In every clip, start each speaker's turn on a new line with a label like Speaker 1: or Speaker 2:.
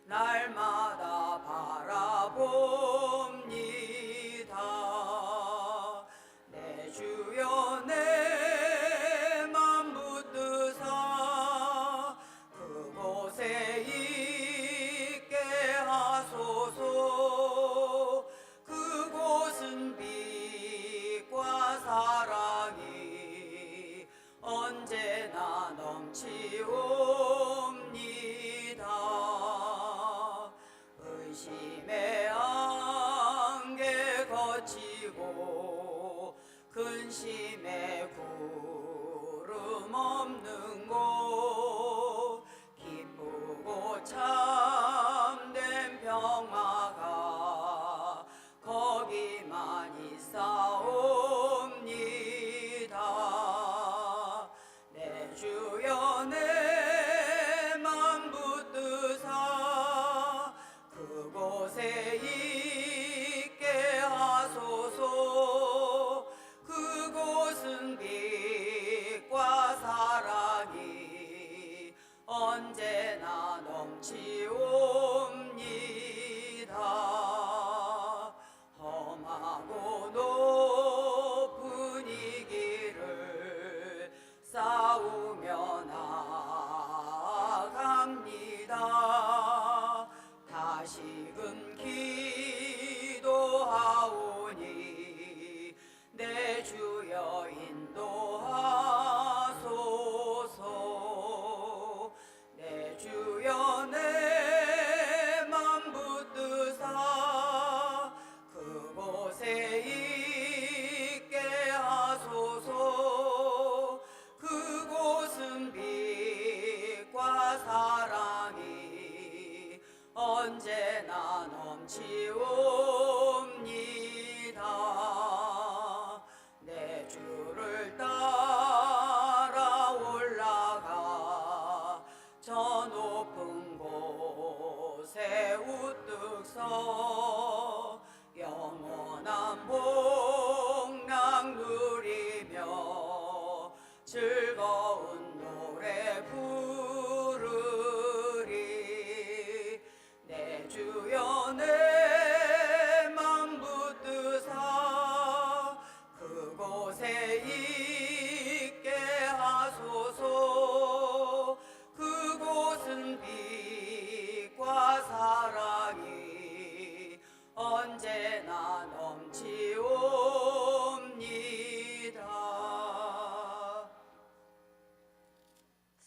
Speaker 1: 날마다 바라봅니다. 내 주여 내 맘 붙드사 그곳에 있게 하소서. 그곳은 빛과 사랑이 언제나 넘치옵니다. 의심의 안개 거치고 근심의 구름 없는 곳, 기쁘고 참된 평화가 거기만 있사옵니다. 내 주여 내 맘 붙드사 그곳에 있게 하소서. 그곳은 빛과 사랑이 언제나 넘치옵니다. 험하고 높은 이 길을 싸우며 나아갑니다. 다시금 기도하오니 내 주여 인도하소서. 내 주여 내 맘 붙드사 그곳에 있게 하소서. 그곳은 빛과 사랑이 언제나 넘치옵니다. 내 주를 따라 올라가 저 높은 곳에 우뚝 서 영원한 복락 누리며 즐거운 노래 부르리. 내 주여 내 맘 붙드사 그곳에 있게 하소서. 그곳은 빛과 사랑이 언제나 넘치옵니다.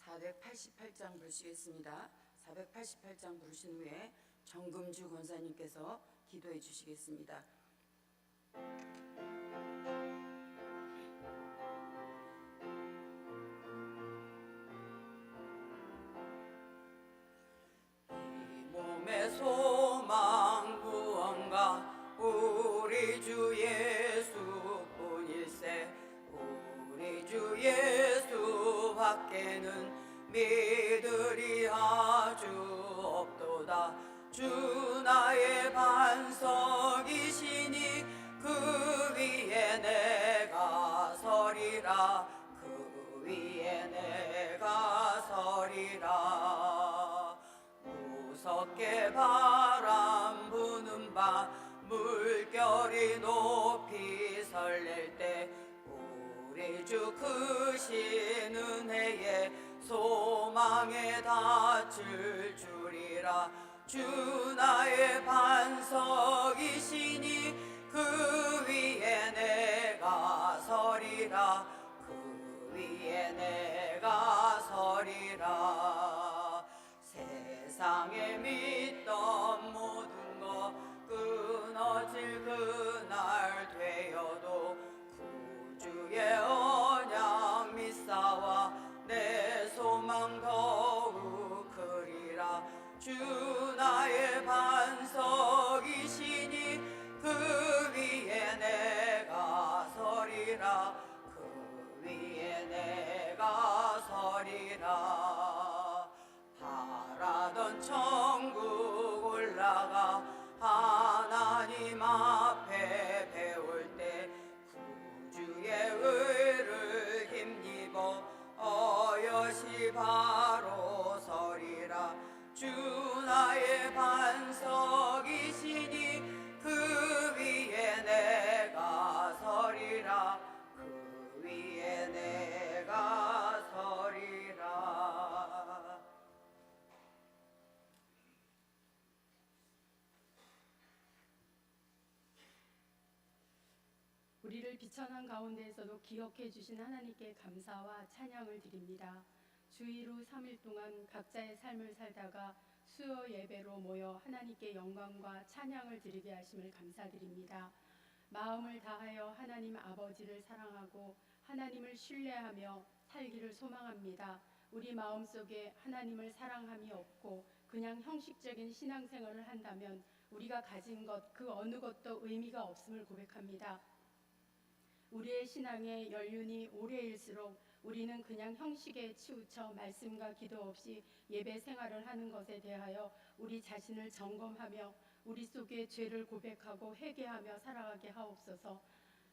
Speaker 1: 488장 부르시겠습니다. 488장 부르신 후에 정금주 권사님께서 기도해 주시겠습니다. 이 몸의 소망 구원가 우리 주 예수뿐일세. 우리 주 예수밖에는 믿으리 아주 없도다. 주 나의 반석이시니 그 위에 내가 서리라. 그 위에 내가 서리라. 무섭게 바람 부는 밤 물결이 높이 설렐 때 우리 주 크신 은혜에 소망에 닿을 줄이라. 주 나의 반석이시니 그 위에 내가 서리라. 그 위에 내가 서리라. 세상에 믿던 모든 것 끊어질 그날 되어도 구주의 언약 믿사와 내 소망 더욱 크리라. 주 나의 반석이시니 그 위에 내가 서리라. 그 위에 내가 서리라. 바라던 천국 올라가 하나님 앞에 배울 때 구주의 의를 힘입어 어여시 바로 서리라. 주 나의 반석이시니 그 위에 내가 서리라. 그 위에 내가 서리라.
Speaker 2: 우리를 비천한 가운데에서도 기억해 주신 하나님께 감사와 찬양을 드립니다. 주일 후 3일 동안 각자의 삶을 살다가 수요 예배로 모여 하나님께 영광과 찬양을 드리게 하심을 감사드립니다. 마음을 다하여 하나님 아버지를 사랑하고 하나님을 신뢰하며 살기를 소망합니다. 우리 마음속에 하나님을 사랑함이 없고 그냥 형식적인 신앙생활을 한다면 우리가 가진 것 그 어느 것도 의미가 없음을 고백합니다. 우리의 신앙의 연륜이 오래일수록 우리는 그냥 형식에 치우쳐 말씀과 기도 없이 예배 생활을 하는 것에 대하여 우리 자신을 점검하며 우리 속에 죄를 고백하고 회개하며 살아가게 하옵소서.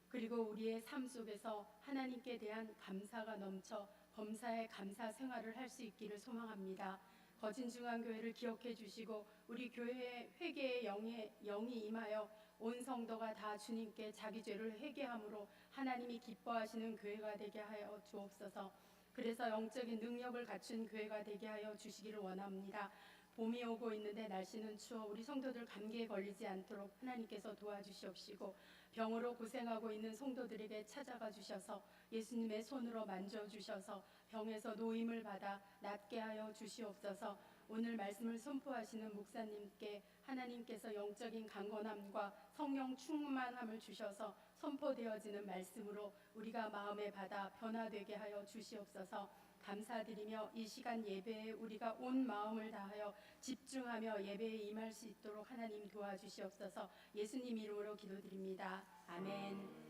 Speaker 2: 그리고 우리의 삶 속에서 하나님께 대한 감사가 넘쳐 범사에 감사 생활을 할 수 있기를 소망합니다. 거진중앙교회를 기억해 주시고 우리 교회의 회개의 영이 임하여 온 성도가 다 주님께 자기 죄를 회개함으로 하나님이 기뻐하시는 교회가 되게 하여 주옵소서. 그래서 영적인 능력을 갖춘 교회가 되게 하여 주시기를 원합니다. 봄이 오고 있는데 날씨는 추워 우리 성도들 감기에 걸리지 않도록 하나님께서 도와주시옵시고 병으로 고생하고 있는 성도들에게 찾아가 주셔서 예수님의 손으로 만져주셔서 병에서 노임을 받아 낫게 하여 주시옵소서. 오늘 말씀을 선포하시는 목사님께 하나님께서 영적인 강건함과 성령 충만함을 주셔서 선포되어지는 말씀으로 우리가 마음에 받아 변화되게 하여 주시옵소서. 감사드리며 이 시간 예배에 우리가 온 마음을 다하여 집중하며 예배에 임할 수 있도록 하나님 도와주시옵소서. 예수님 이름으로 기도드립니다. 아멘.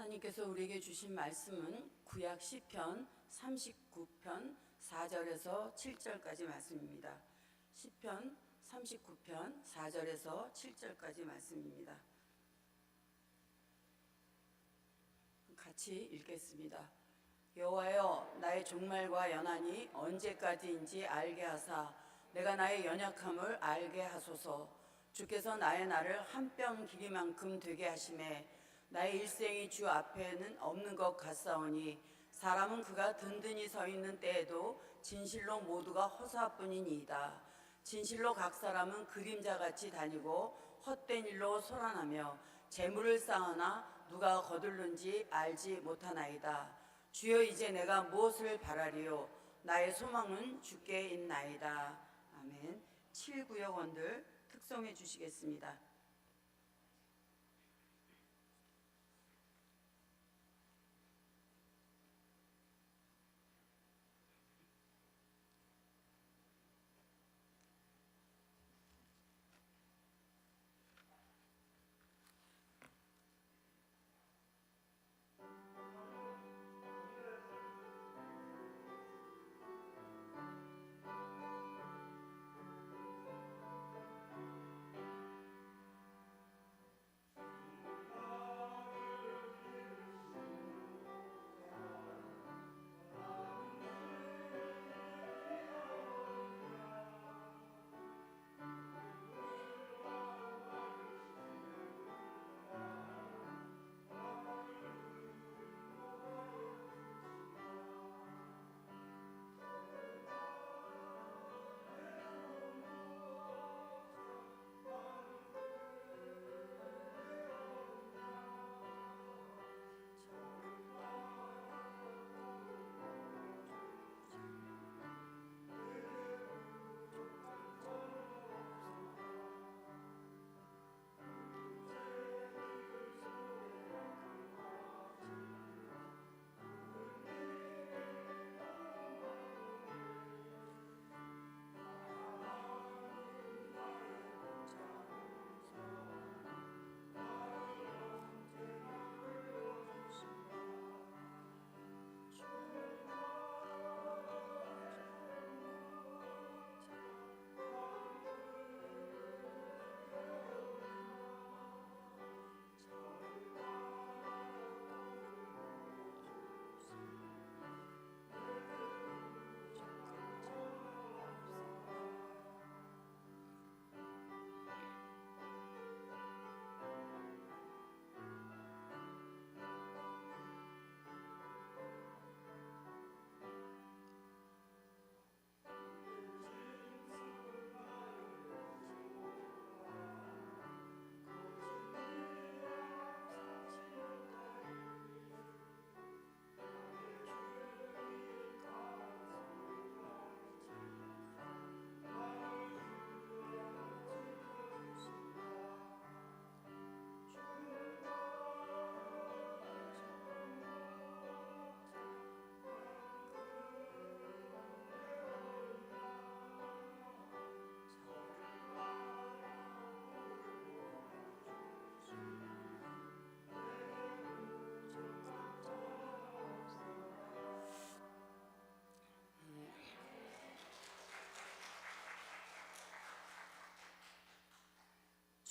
Speaker 1: 하나님께서 우리에게 주신 말씀은 구약 시편 39편 4절에서 7절까지 말씀입니다. 시편 39편 4절에서 7절까지 말씀입니다. 같이 읽겠습니다. 여호와여, 나의 종말과 연한이 언제까지인지 알게 하사 내가 나의 연약함을 알게 하소서. 주께서 나의 날을 한 뼘 길이만큼 되게 하심에 나의 일생이 주 앞에는 없는 것 같사오니 사람은 그가 든든히 서 있는 때에도 진실로 모두가 허사뿐이니이다. 진실로 각 사람은 그림자같이 다니고 헛된 일로 소란하며 재물을 쌓으나 누가 거둘는지 알지 못하나이다. 주여, 이제 내가 무엇을 바라리요? 나의 소망은 주께 있나이다. 아멘. 7구역원들 특송해 주시겠습니다.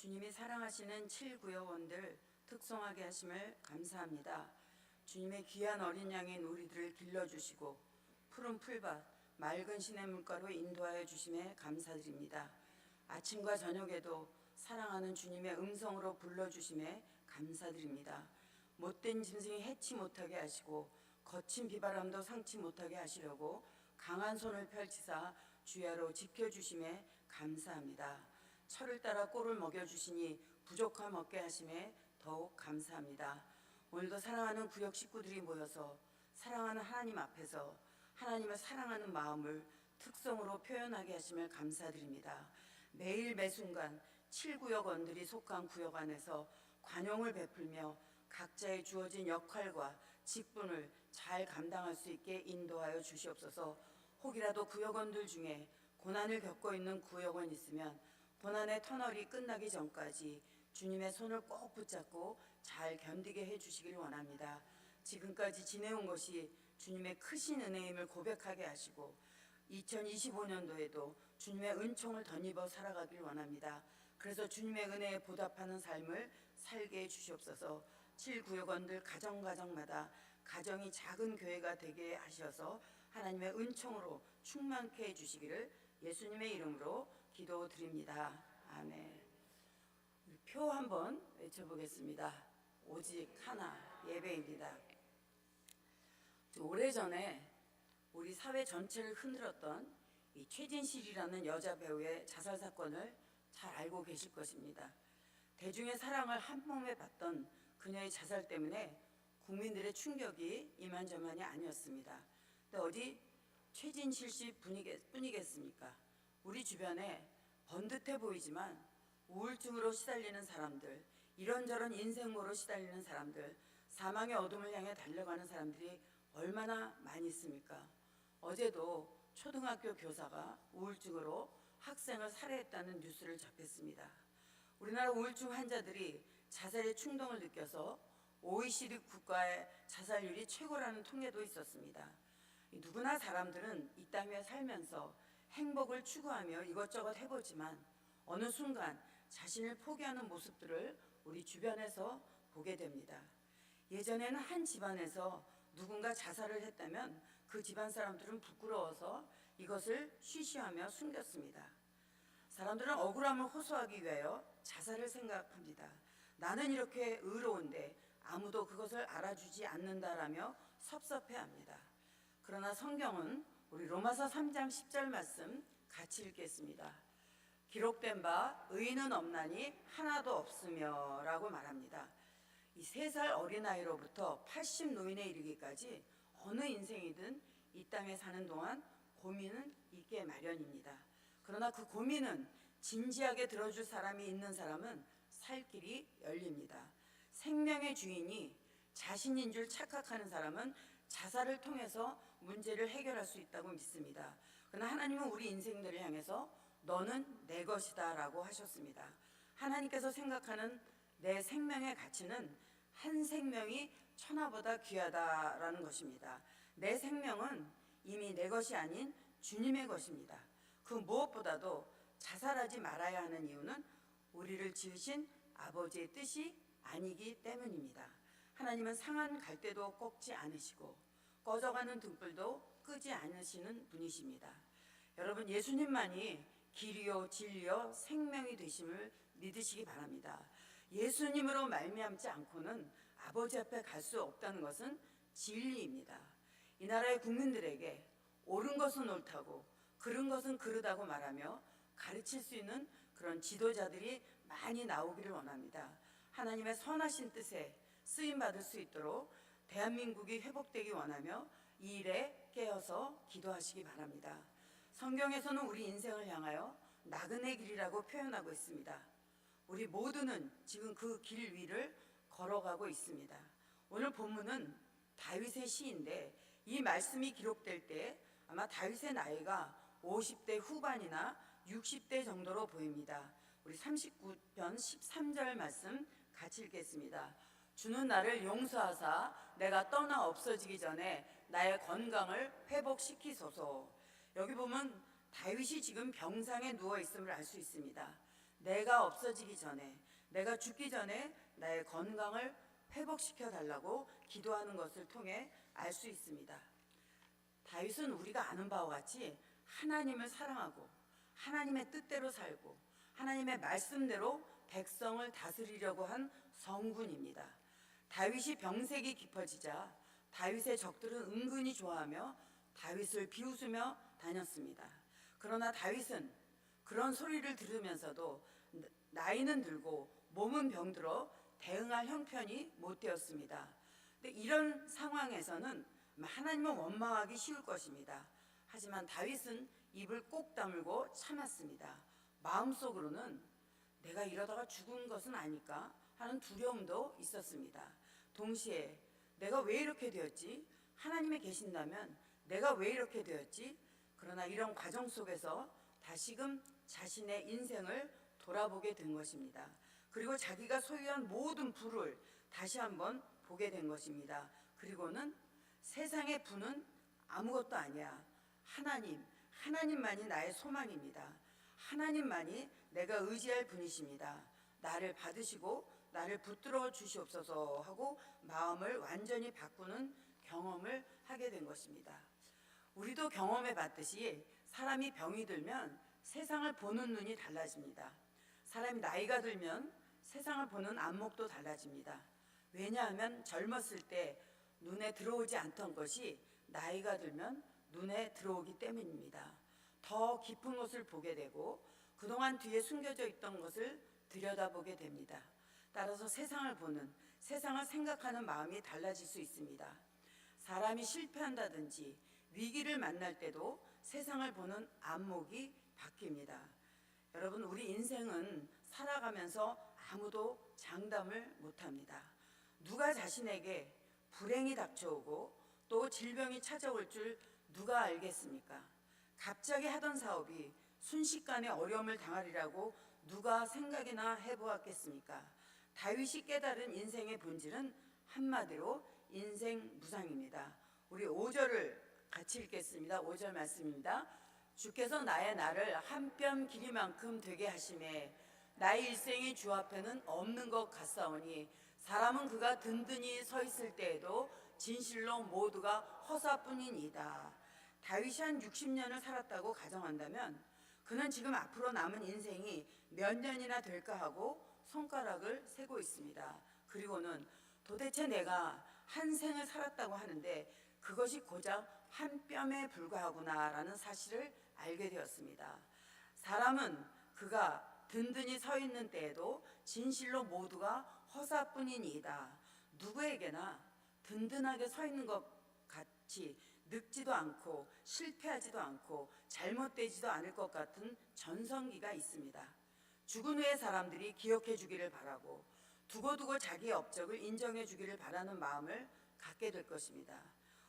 Speaker 1: 주님이 사랑하시는 7구역원들 특송하게 하심을 감사합니다. 주님의 귀한 어린 양인 우리들을 길러주시고 푸른 풀밭, 맑은 시냇물가로 인도하여 주심에 감사드립니다. 아침과 저녁에도 사랑하는 주님의 음성으로 불러주심에 감사드립니다. 못된 짐승이 해치 못하게 하시고 거친 비바람도 상치 못하게 하시려고 강한 손을 펼치사 주야로 지켜주심에 감사합니다. 철을 따라 꼴을 먹여주시니 부족함 없게 하심에 더욱 감사합니다. 오늘도 사랑하는 구역 식구들이 모여서 사랑하는 하나님 앞에서 하나님을 사랑하는 마음을 특성으로 표현하게 하심을 감사드립니다. 매일 매순간 7구역원들이 속한 구역 안에서 관용을 베풀며 각자의 주어진 역할과 직분을 잘 감당할 수 있게 인도하여 주시옵소서. 혹이라도 구역원들 중에 고난을 겪고 있는 구역원 있으면 고난의 터널이 끝나기 전까지 주님의 손을 꼭 붙잡고 잘 견디게 해주시길 원합니다. 지금까지 지내온 것이 주님의 크신 은혜임을 고백하게 하시고 2025년도에도 주님의 은총을 덧입어 살아가길 원합니다. 그래서 주님의 은혜에 보답하는 삶을 살게 해주시옵소서. 7구역원들 가정마다 가정이 작은 교회가 되게 하셔서 하나님의 은총으로 충만케 해주시기를 예수님의 이름으로 기도드립니다. 아멘. 표 한번 외쳐보겠습니다. 오직 하나 예배입니다. 오래전에 우리 사회 전체를 흔들었던 이 최진실이라는 여자 배우의 자살 사건을 잘 알고 계실 것입니다. 대중의 사랑을 한 몸에 받던 그녀의 자살 때문에 국민들의 충격이 이만저만이 아니었습니다. 근데 어디 최진실 씨 뿐이겠습니까? 우리 주변에 번듯해 보이지만 우울증으로 시달리는 사람들, 이런저런 인생모로 시달리는 사람들, 사망의 어둠을 향해 달려가는 사람들이 얼마나 많이 있습니까? 어제도 초등학교 교사가 우울증으로 학생을 살해했다는 뉴스를 접했습니다. 우리나라 우울증 환자들이 자살의 충동을 느껴서 OECD 국가의 자살률이 최고라는 통계도 있었습니다. 누구나 사람들은 이 땅에 살면서 행복을 추구하며 이것저것 해보지만 어느 순간 자신을 포기하는 모습들을 우리 주변에서 보게 됩니다. 예전에는 한 집안에서 누군가 자살을 했다면 그 집안 사람들은 부끄러워서 이것을 쉬쉬하며 숨겼습니다. 사람들은 억울함을 호소하기 위하여 자살을 생각합니다. 나는 이렇게 의로운데 아무도 그것을 알아주지 않는다라며 섭섭해합니다. 그러나 성경은 우리 로마서 3장 10절 말씀 같이 읽겠습니다. 기록된 바 의인은 없나니 하나도 없으며 라고 말합니다. 이 3살 어린아이로부터 80 노인에 이르기까지 어느 인생이든 이 땅에 사는 동안 고민은 있게 마련입니다. 그러나 그 고민은 진지하게 들어줄 사람이 있는 사람은 살 길이 열립니다. 생명의 주인이 자신인 줄 착각하는 사람은 자살을 통해서 문제를 해결할 수 있다고 믿습니다. 그러나 하나님은 우리 인생들을 향해서 너는 내 것이다 라고 하셨습니다. 하나님께서 생각하는 내 생명의 가치는 한 생명이 천하보다 귀하다라는 것입니다. 내 생명은 이미 내 것이 아닌 주님의 것입니다. 그 무엇보다도 자살하지 말아야 하는 이유는 우리를 지으신 아버지의 뜻이 아니기 때문입니다. 하나님은 상한 갈대도 꺾지 않으시고 꺼져가는 등불도 끄지 않으시는 분이십니다. 여러분, 예수님만이 길이요 진리요 생명이 되심을 믿으시기 바랍니다. 예수님으로 말미암지 않고는 아버지 앞에 갈 수 없다는 것은 진리입니다. 이 나라의 국민들에게 옳은 것은 옳다고 그른 것은 그르다고 말하며 가르칠 수 있는 그런 지도자들이 많이 나오기를 원합니다. 하나님의 선하신 뜻에 쓰임받을 수 있도록 대한민국이 회복되기 원하며 이 일에 깨어서 기도하시기 바랍니다. 성경에서는 우리 인생을 향하여 나그네 길이라고 표현하고 있습니다. 우리 모두는 지금 그 길 위를 걸어가고 있습니다. 오늘 본문은 다윗의 시인데 이 말씀이 기록될 때 아마 다윗의 나이가 50대 후반이나 60대 정도로 보입니다. 우리 39편 13절 말씀 같이 읽겠습니다. 주는 나를 용서하사 내가 떠나 없어지기 전에 나의 건강을 회복시키소서. 여기 보면 다윗이 지금 병상에 누워 있음을 알 수 있습니다. 내가 없어지기 전에, 내가 죽기 전에 나의 건강을 회복시켜 달라고 기도하는 것을 통해 알 수 있습니다. 다윗은 우리가 아는 바와 같이 하나님을 사랑하고 하나님의 뜻대로 살고 하나님의 말씀대로 백성을 다스리려고 한 성군입니다. 다윗이 병색이 깊어지자 다윗의 적들은 은근히 좋아하며 다윗을 비웃으며 다녔습니다. 그러나 다윗은 그런 소리를 들으면서도 나이는 들고 몸은 병들어 대응할 형편이 못 되었습니다. 근데 이런 상황에서는 하나님을 원망하기 쉬울 것입니다. 하지만 다윗은 입을 꼭 다물고 참았습니다. 마음속으로는 내가 이러다가 죽은 것은 아닐까 하는 두려움도 있었습니다. 동시에 내가 왜 이렇게 되었지? 하나님이 계신다면 내가 왜 이렇게 되었지? 그러나 이런 과정 속에서 다시금 자신의 인생을 돌아보게 된 것입니다. 그리고 자기가 소유한 모든 부를 다시 한번 보게 된 것입니다. 그리고는 세상의 부는 아무것도 아니야. 하나님만이 나의 소망입니다. 하나님만이 내가 의지할 분이십니다. 나를 받으시고 나를 붙들어 주시옵소서 하고 마음을 완전히 바꾸는 경험을 하게 된 것입니다. 우리도 경험해 봤듯이 사람이 병이 들면 세상을 보는 눈이 달라집니다. 사람이 나이가 들면 세상을 보는 안목도 달라집니다. 왜냐하면 젊었을 때 눈에 들어오지 않던 것이 나이가 들면 눈에 들어오기 때문입니다. 더 깊은 것을 보게 되고 그동안 뒤에 숨겨져 있던 것을 들여다보게 됩니다. 따라서 세상을 보는, 세상을 생각하는 마음이 달라질 수 있습니다. 사람이 실패한다든지 위기를 만날 때도 세상을 보는 안목이 바뀝니다. 여러분, 우리 인생은 살아가면서 아무도 장담을 못합니다. 누가 자신에게 불행이 닥쳐오고 또 질병이 찾아올 줄 누가 알겠습니까? 갑자기 하던 사업이 순식간에 어려움을 당하리라고 누가 생각이나 해보았겠습니까? 다윗이 깨달은 인생의 본질은 한마디로 인생 무상입니다. 우리 5절을 같이 읽겠습니다. 5절 말씀입니다. 주께서 나의 날을 한 뼘 길이만큼 되게 하심에 나의 일생이 주 앞에는 없는 것 같사오니 사람은 그가 든든히 서 있을 때에도 진실로 모두가 허사뿐이니이다. 다윗이 한 60년을 살았다고 가정한다면 그는 지금 앞으로 남은 인생이 몇 년이나 될까 하고 손가락을 세고 있습니다. 그리고는 도대체 내가 한 생을 살았다고 하는데 그것이 고작 한 뼘에 불과하구나라는 사실을 알게 되었습니다. 사람은 그가 든든히 서 있는 때에도 진실로 모두가 허사뿐이니이다. 누구에게나 든든하게 서 있는 것 같이 늙지도 않고 실패하지도 않고 잘못되지도 않을 것 같은 전성기가 있습니다. 죽은 후에 사람들이 기억해 주기를 바라고 두고두고 자기의 업적을 인정해 주기를 바라는 마음을 갖게 될 것입니다.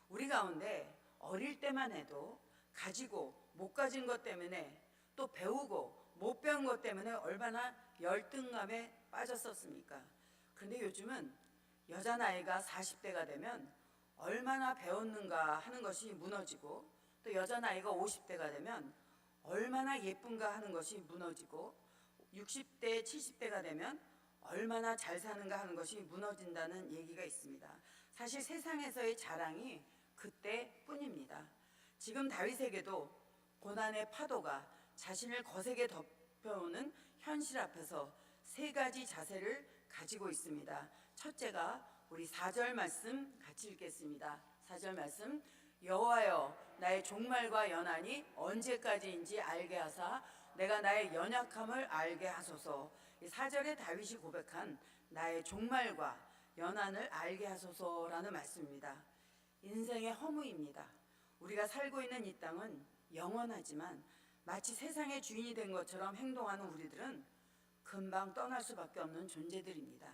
Speaker 1: 우리 가운데 어릴 때만 해도 가지고 못 가진 것 때문에 또 배우고 못 배운 것 때문에 얼마나 열등감에 빠졌었습니까? 그런데 요즘은 여자 나이가 40대가 되면 얼마나 배웠는가 하는 것이 무너지고 또 여자 나이가 50대가 되면 얼마나 예쁜가 하는 것이 무너지고 60대, 70대가 되면 얼마나 잘 사는가 하는 것이 무너진다는 얘기가 있습니다. 사실 세상에서의 자랑이 그때뿐입니다. 지금 다윗에게도 고난의 파도가 자신을 거세게 덮여오는 현실 앞에서 세 가지 자세를 가지고 있습니다. 첫째가 우리 4절 말씀 같이 읽겠습니다. 4절 말씀, 여호와여 나의 종말과 연한이 언제까지인지 알게 하사 내가 나의 연약함을 알게 하소서. 4절에 다윗이 고백한 나의 종말과 연한을 알게 하소서라는 말씀입니다. 인생의 허무입니다. 우리가 살고 있는 이 땅은 영원하지만 마치 세상의 주인이 된 것처럼 행동하는 우리들은 금방 떠날 수밖에 없는 존재들입니다.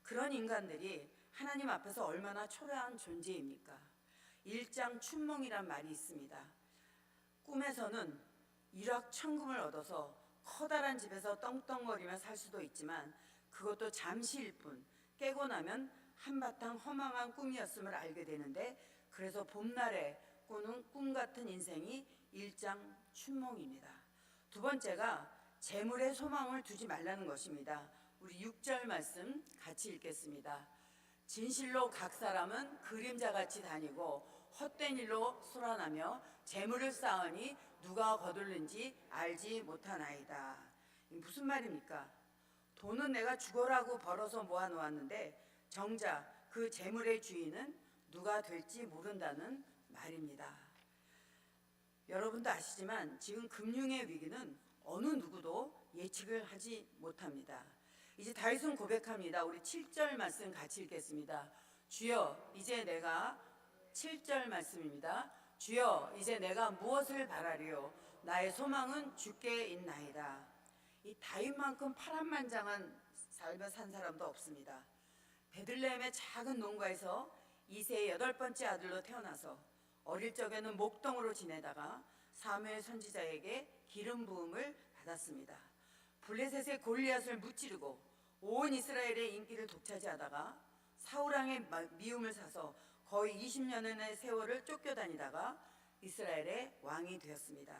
Speaker 1: 그런 인간들이 하나님 앞에서 얼마나 초라한 존재입니까? 일장춘몽이란 말이 있습니다. 꿈에서는 일확천금을 얻어서 커다란 집에서 떵떵거리며 살 수도 있지만 그것도 잠시일 뿐, 깨고 나면 한바탕 허망한 꿈이었음을 알게 되는데, 그래서 봄날에 꾸는 꿈 같은 인생이 일장춘몽입니다. 두 번째가 재물에 소망을 두지 말라는 것입니다. 우리 6절 말씀 같이 읽겠습니다. 진실로 각 사람은 그림자같이 다니고 헛된 일로 소란하며 재물을 쌓으니 누가 거둘는지 알지 못하나이다. 이 무슨 말입니까? 돈은 내가 죽어라고 벌어서 모아놓았는데 정작 그 재물의 주인은 누가 될지 모른다는 말입니다. 여러분도 아시지만 지금 금융의 위기는 어느 누구도 예측을 하지 못합니다. 이제 다윗은 고백합니다. 우리 7절 말씀 같이 읽겠습니다. 주여 이제 내가 7절 말씀입니다. 주여 이제 내가 무엇을 바라리요 나의 소망은 주께 있나이다. 이 다윗만큼 파란만장한 삶을 산 사람도 없습니다. 베들레헴의 작은 농가에서 이세의 8번째 아들로 태어나서 어릴 적에는 목동으로 지내다가 사무엘 선지자에게 기름 부음을 받았습니다. 블레셋의 골리앗을 무찌르고 온 이스라엘의 인기를 독차지하다가 사울왕의 미움을 사서 거의 20년의 세월을 쫓겨다니다가 이스라엘의 왕이 되었습니다.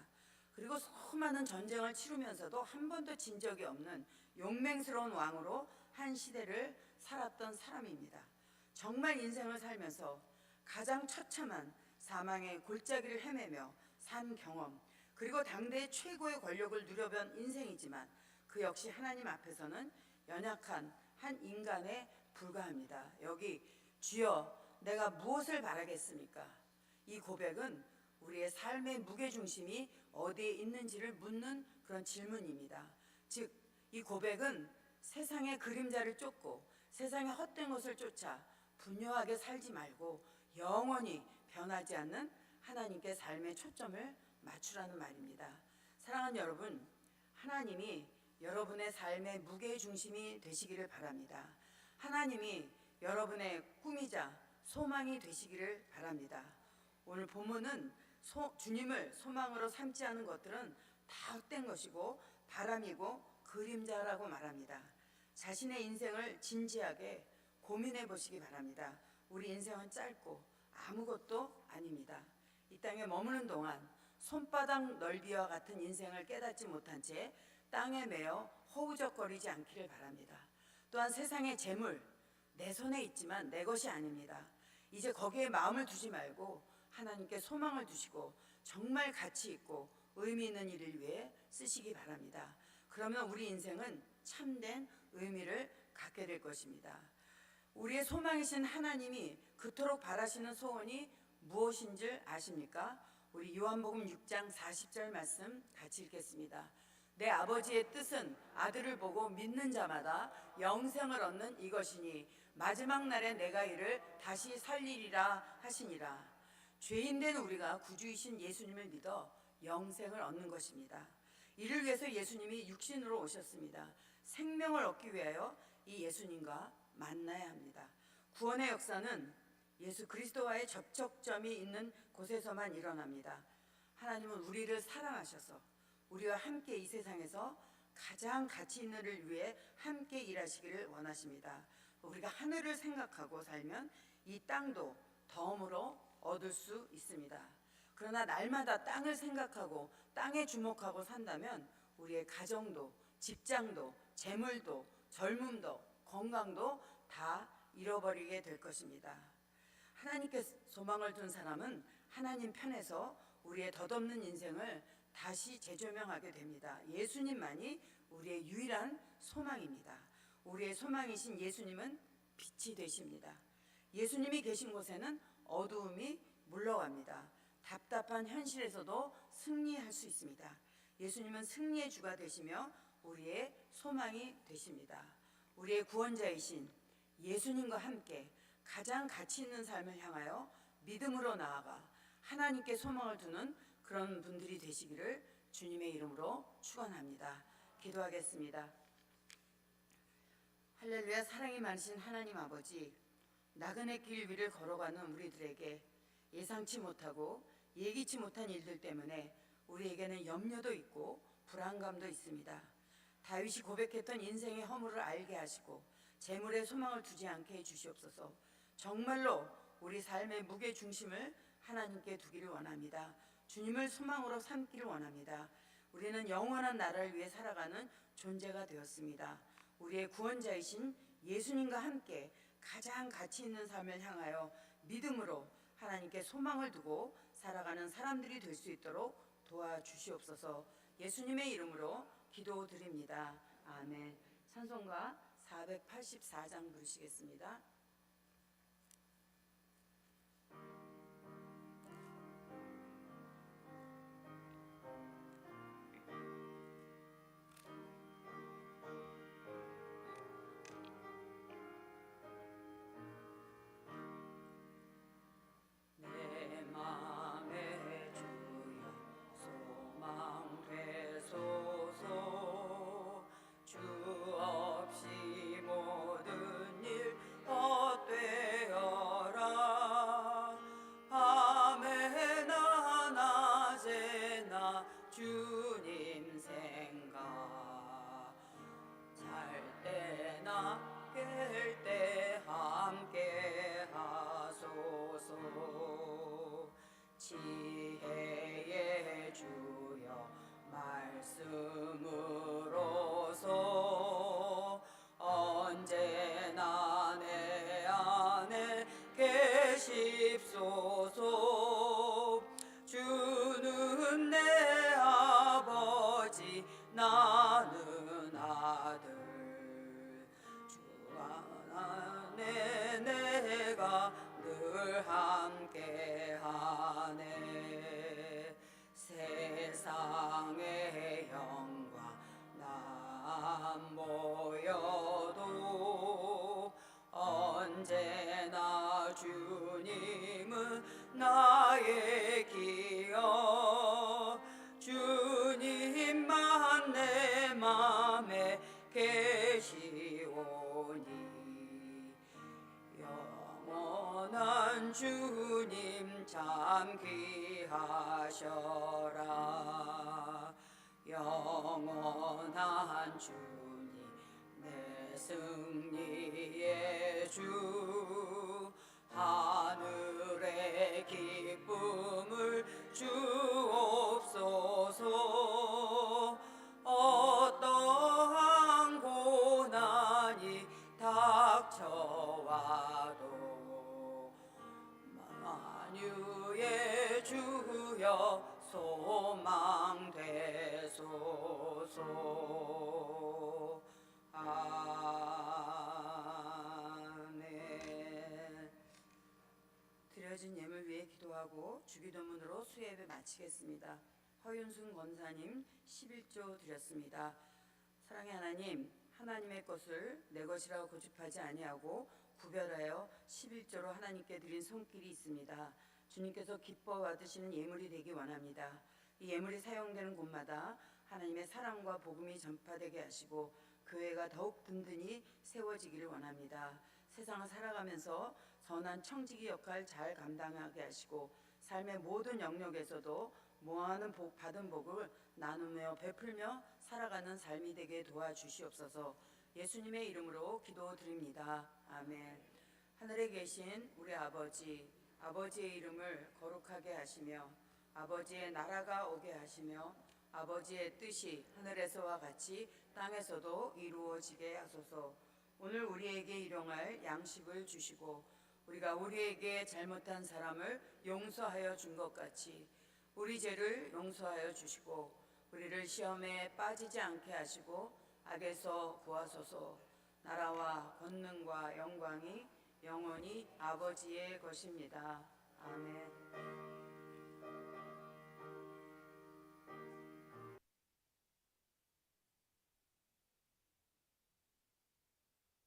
Speaker 1: 그리고 수많은 전쟁을 치르면서도 한 번도 진 적이 없는 용맹스러운 왕으로 한 시대를 살았던 사람입니다. 정말 인생을 살면서 가장 처참한 사망의 골짜기를 헤매며 산 경험, 그리고 당대의 최고의 권력을 누려본 인생이지만 그 역시 하나님 앞에서는 연약한 한 인간에 불과합니다. 여기 주여 내가 무엇을 바라겠습니까? 이 고백은 우리의 삶의 무게중심이 어디에 있는지를 묻는 그런 질문입니다. 즉, 이 고백은 세상의 그림자를 쫓고 세상의 헛된 것을 쫓아 분요하게 살지 말고 영원히 변하지 않는 하나님께 삶의 초점을 맞추라는 말입니다. 사랑하는 여러분, 하나님이 여러분의 삶의 무게중심이 되시기를 바랍니다. 하나님이 여러분의 꿈이자 소망이 되시기를 바랍니다. 오늘 본문은 주님을 소망으로 삼지 않은 것들은 다 헛된 것이고 바람이고 그림자라고 말합니다. 자신의 인생을 진지하게 고민해 보시기 바랍니다. 우리 인생은 짧고 아무것도 아닙니다. 이 땅에 머무는 동안 손바닥 넓이와 같은 인생을 깨닫지 못한 채 땅에 매여 허우적거리지 않기를 바랍니다. 또한 세상의 재물, 내 손에 있지만 내 것이 아닙니다. 이제 거기에 마음을 두지 말고 하나님께 소망을 두시고 정말 가치 있고 의미 있는 일을 위해 쓰시기 바랍니다. 그러면 우리 인생은 참된 의미를 갖게 될 것입니다. 우리의 소망이신 하나님이 그토록 바라시는 소원이 무엇인 줄 아십니까? 우리 요한복음 6장 40절 말씀 같이 읽겠습니다. 내 아버지의 뜻은 아들을 보고 믿는 자마다 영생을 얻는 이것이니 마지막 날에 내가 이를 다시 살리리라 하시니라. 죄인된 우리가 구주이신 예수님을 믿어 영생을 얻는 것입니다. 이를 위해서 예수님이 육신으로 오셨습니다. 생명을 얻기 위하여 이 예수님과 만나야 합니다. 구원의 역사는 예수 그리스도와의 접촉점이 있는 곳에서만 일어납니다. 하나님은 우리를 사랑하셔서 우리와 함께 이 세상에서 가장 가치 있는 일을 위해 함께 일하시기를 원하십니다. 우리가 하늘을 생각하고 살면 이 땅도 덤으로 얻을 수 있습니다. 그러나 날마다 땅을 생각하고 땅에 주목하고 산다면 우리의 가정도, 직장도, 재물도, 젊음도, 건강도 다 잃어버리게 될 것입니다. 하나님께 소망을 둔 사람은 하나님 편에서 우리의 덧없는 인생을 다시 재조명하게 됩니다. 예수님만이 우리의 유일한 소망입니다. 우리의 소망이신 예수님은 빛이 되십니다. 예수님이 계신 곳에는 어두움이 물러갑니다. 답답한 현실에서도 승리할 수 있습니다. 예수님은 승리의 주가 되시며 우리의 소망이 되십니다. 우리의 구원자이신 예수님과 함께 가장 가치 있는 삶을 향하여 믿음으로 나아가 하나님께 소망을 두는 그런 분들이 되시기를 주님의 이름으로 축원합니다. 기도하겠습니다. 할렐루야. 사랑이 많으신 하나님 아버지, 나그네 길 위를 걸어가는 우리들에게 예상치 못하고 예기치 못한 일들 때문에 우리에게는 염려도 있고 불안감도 있습니다. 다윗이 고백했던 인생의 허물을 알게 하시고 재물에 소망을 두지 않게 해주시옵소서. 정말로 우리 삶의 무게 중심을 하나님께 두기를 원합니다. 주님을 소망으로 삼기를 원합니다. 우리는 영원한 나라를 위해 살아가는 존재가 되었습니다. 우리의 구원자이신 예수님과 함께 가장 가치 있는 삶을 향하여 믿음으로 하나님께 소망을 두고 살아가는 사람들이 될 수 있도록 도와주시옵소서. 예수님의 이름으로 기도드립니다. 아멘. 찬송가 484장 부르시겠습니다. 내 맘에 주여 소망 되소서. 주 없이 모든 일 헛되어라. 밤에나 낮에나 주님 생각, 잘 때나 깰 때 함께 하소서. 지혜의 주여 말씀으로서 언제나 내 안에 계십소서. 주는 내 아버지 나는 아들, 주 안에 내가 늘 함께하네. 세상의 영광 난 보여도 언제나 주님은 나의 기억. 주님만 내 맘에 계시오니 영원한 주님 참 귀하셔라. 영원한 주님 내 승리의 주, 하늘의 기쁨을 주옵소서. 어떠한 고난이 닥쳐와도 만유의 주여 소망 되소서. 아멘. 드려진 예물 위해 기도하고 주기도문으로 수예배 마치겠습니다. 허윤순 권사님 11조 드렸습니다. 사랑의 하나님, 하나님의 것을 내 것이라고 고집하지 아니하고 구별하여 11조로 하나님께 드린 손길이 있습니다. 주님께서 기뻐 받으시는 예물이 되기 원합니다. 이 예물이 사용되는 곳마다 하나님의 사랑과 복음이 전파되게 하시고 교회가 더욱 든든히 세워지기를 원합니다. 세상을 살아가면서 선한 청지기 역할 잘 감당하게 하시고 삶의 모든 영역에서도 모아는 복, 받은 복을 나누며 베풀며 살아가는 삶이 되게 도와주시옵소서. 예수님의 이름으로 기도드립니다. 아멘. 하늘에 계신 우리 아버지, 아버지의 이름을 거룩하게 하시며 아버지의 나라가 오게 하시며 아버지의 뜻이 하늘에서와 같이 땅에서도 이루어지게 하소서. 오늘 우리에게 일용할 양식을 주시고 우리가 우리에게 잘못한 사람을 용서하여 준 것 같이 우리 죄를 용서하여 주시고 우리를 시험에 빠지지 않게 하시고 악에서 구하소서. 나라와 권능과 영광이 영원히 아버지의 것입니다. 아멘.